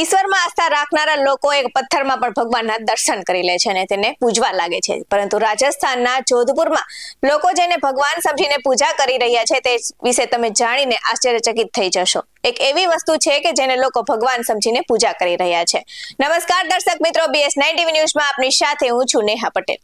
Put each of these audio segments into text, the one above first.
ઈશ્વરમાં આસ્થા રાખનારા લોકો એક પથ્થરમાં પણ ભગવાનના દર્શન કરી લે છે અને તેને પૂજવા લાગે છે. પરંતુ રાજસ્થાનના જોધપુરમાં લોકો જેને ભગવાન સમજીને પૂજા કરી રહ્યા છે તે વિશે તમે જાણીને આશ્ચર્યચકિત થઈ જશો. એક એવી વસ્તુ છે કે જેને લોકો ભગવાન સમજીને પૂજા કરી રહ્યા છે. નમસ્કાર દર્શક મિત્રો, BS9 TV ન્યૂઝમાં આપની સાથે હું છું નેહા પટેલ.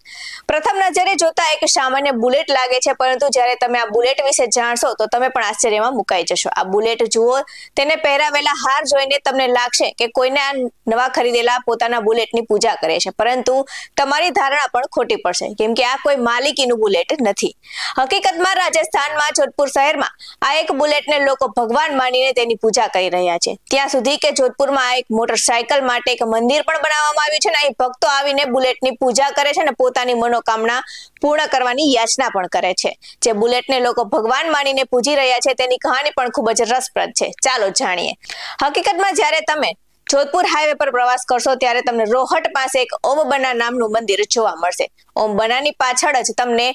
પ્રથમ નજરે જોતા એક સામાન્ય બુલેટ લાગે છે, પરંતુ જ્યારે તમે આ બુલેટ વિશે જાણશો તો તમે પણ આશ્ચર્યમાં મુકાઈ જશો. આ બુલેટ જુઓ, તેને પહેરાવેલા હાર જોઈને તમને લાગશે કે કોઈને આ નવા ખરીદેલા પોતાના બુલેટની પૂજા કરે છે, પરંતુ તમારી ધારણા પણ ખોટી પડશે, કેમ કે આ કોઈ માલિકીનું બુલેટ નથી. હકીકતમાં રાજસ્થાનમાં જોધપુર શહેરમાં આ એક બુલેટને લોકો ભગવાન માનીને તેની પૂજા કરી રહ્યા છે. ત્યાં સુધી કે જોધપુરમાં એક મોટરસાયકલ માટે એક મંદિર પણ બનાવવામાં આવ્યું છે અને અહીં ભક્તો આવીને બુલેટની પૂજા કરે છે અને પોતાની મનોકામના પૂર્ણ કરવાની યાચના પણ કરે છે. જે બુલેટને લોકો ભગવાન માનીને પૂજી રહ્યા છે તેની કહાની પણ ખૂબ જ રસપ્રદ છે. ચાલો જાણીએ. હકીકતમાં જ્યારે તમે જોધપુર હાઈવે પર પ્રવાસ કરશો ત્યારે તમને રોહટ પાસે એક ઓમ બના નામનું મંદિર જોવા મળશે. ઓમ બનાની પાછળ જ તમને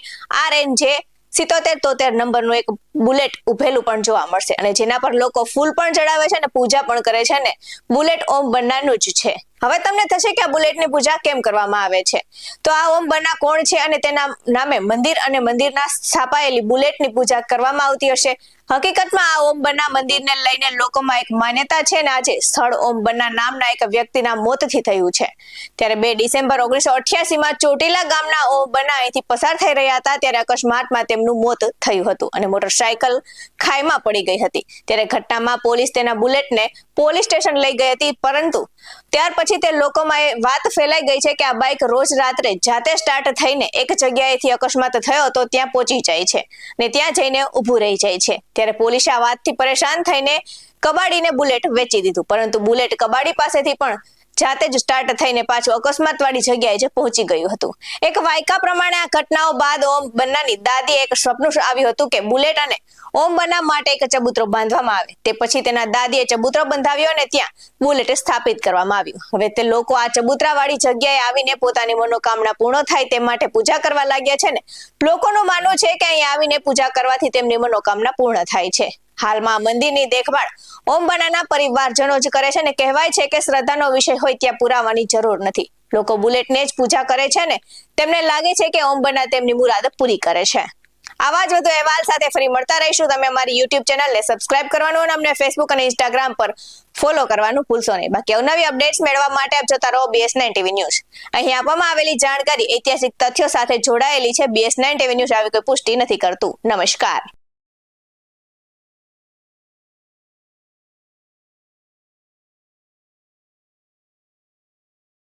RNJ 7773 નંબરનું એક બુલેટ ઉભેલું પણ જોવા મળશે અને જેના પર લોકો ફૂલ પણ ચડાવે છે અને પૂજા પણ કરે છે અને બુલેટ ઓમ બનાનું જ છે. હવે તમને થશે કે આ બુલેટની પૂજા કેમ કરવામાં આવે છે, તો આ ઓમ બના કોણ છે અને તેના નામે મંદિર અને મંદિરના સ્થાપાયેલી બુલેટની પૂજા કરવામાં આવતી હશે. હકીકતમાં આ ઓમ બના મંદિરને લઈને લોકોમાં એક માન્યતા છે અને આજે સ્થળ ઓમ બના નામના એક વ્યક્તિના મોતથી થયું છે. ત્યારે 2 ડિસેમ્બર 1988માં ચોટીલા ગામના ઓમ બના અહીંથી પસાર થઈ રહ્યા હતા ત્યારે અકસ્માતમાં તેમનું મોત થયું હતું અને મોટરસાયકલ ખાઈમાં પડી ગઈ હતી. ત્યારે ઘટનામાં પોલીસ તેના બુલેટને પોલીસ સ્ટેશન લઈ ગઈ હતી, પરંતુ ત્યાર પછી તે લોકોમાં એ વાત ફેલાઈ ગઈ છે કે આ બાઇક રોજ રાત્રે જાતે સ્ટાર્ટ થઈને એક જગ્યાએથી અકસ્માત થયો તો ત્યાં પહોંચી જાય છે અને ત્યાં જઈને ઊભું રહી જાય છે. ત્યારે પોલીસે આ વાતથી પરેશાન થઈને કબાડીને બુલેટ વેચી દીધું, પરંતુ બુલેટ કબાડી પાસેથી પણ જાતે જ સ્ટાર્ટ થઈને પાછું અકસ્માતવાળી જગ્યાએ જ પહોંચી ગયું હતું. એક વાયકા પ્રમાણે આ ઘટનાઓ બાદ ઓમ બનાની દાદી એક સપનું આવ્યું હતું કે બુલેટ અને ઓમ બના માટે એક ચબૂતરો બાંધવામાં આવે. તે પછી તેના દાદીએ ચબૂતરો બંધાવ્યો અને ત્યાં બુલેટ સ્થાપિત કરવામાં આવ્યું. હવે તે લોકો આ ચબૂતરાવાળી જગ્યાએ આવીને પોતાની મનોકામના પૂર્ણ થાય તે માટે પૂજા કરવા લાગ્યા છે ને લોકોનું માનવું છે કે અહીં આવીને પૂજા કરવાથી તેમની મનોકામના પૂર્ણ થાય છે. હાલમાં મંદિરની દેખભાળ ઓમ બનાના પરિવારજનો જ કરે છે અને કહેવાય છે કે શ્રદ્ધાનો વિષય હોય ત્યાં પુરાવાની જરૂર નથી. લોકો બુલેટને જ પૂજા કરે છે ને તેમને લાગે છે કે ઓમ બના તેમની મુરાદ પૂરી કરે છે. આવા જ વધુ અહેવાલ સાથે ફરી મળતા રહીશું. તમે અમારી YouTube ચેનલને સબસ્ક્રાઇબ કરવાનું અને અમને Facebook અને Instagram પર ફોલો કરવાનું ભૂલશો નહીં. બાકી અવનવી અપડેટ્સ મેળવવા માટે આપ જોતા રહો BS9 TV ન્યૂઝ. અહીં આપવામાં આવેલી જાણકારી ઐતિહાસિક તથ્યો સાથે જોડાયેલી છે. BS9 TV ન્યૂઝ આવી કોઈ પુષ્ટિ નથી કરતું. નમસ્કાર.